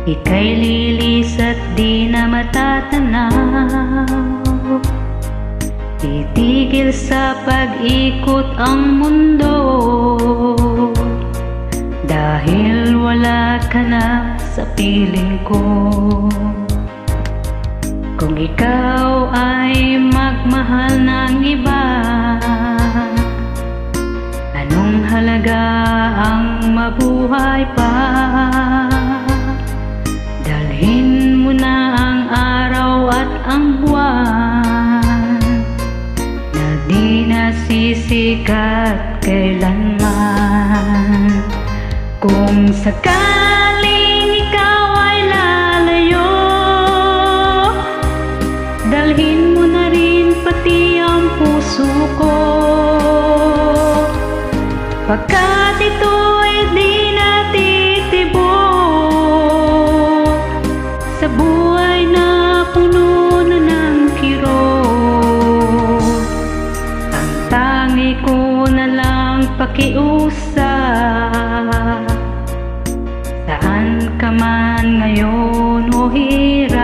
Ika'y lilis at di na matatanaw. Titigil sa pag-ikot ang mundo, dahil wala ka na sa piling ko. Kung ikaw ay magmahal ng iba, anong halaga ang mabuhay pa? Dalhin mo na ang araw at ang buwan na di nasisikat kailanman. Kung sakaling ikaw ay lalayo, dalhin mo na rin pati ang puso ko, pagkat ito'y di natitibok sa buhay na puno na ng kirot. Ang tangi ko na lang pakiusap, saan ka man ngayon o hirap,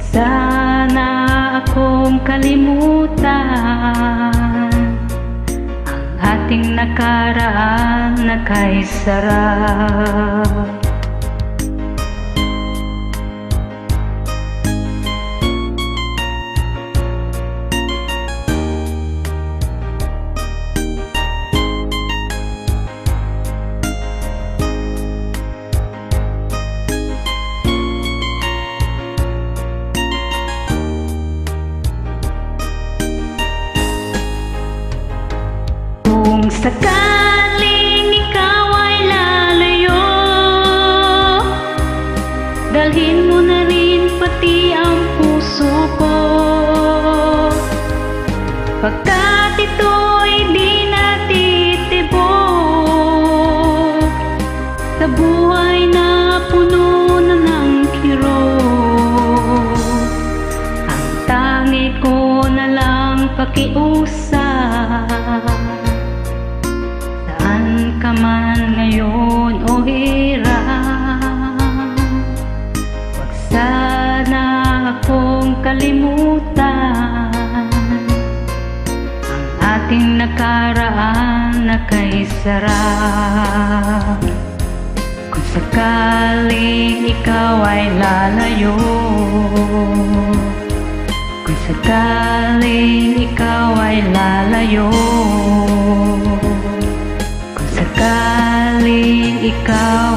sana akong kalimutan ang ating nakaraan na kay sarap. Kung sakaling ikaw ay lalayo, dalhin mo na rin pati ang puso ko, pagkat ito'y di natitibok sa buhay na puno na ng kirot. Ang tangi ko na lang pakiusap, saan ka man ngayon o hirap, wag sana akong kalimutan ang ating nakaraan na kay sarap. Kung sakaling ikaw ay lalayo, kung sakaling ikaw ay lalayo, sakaling ikaw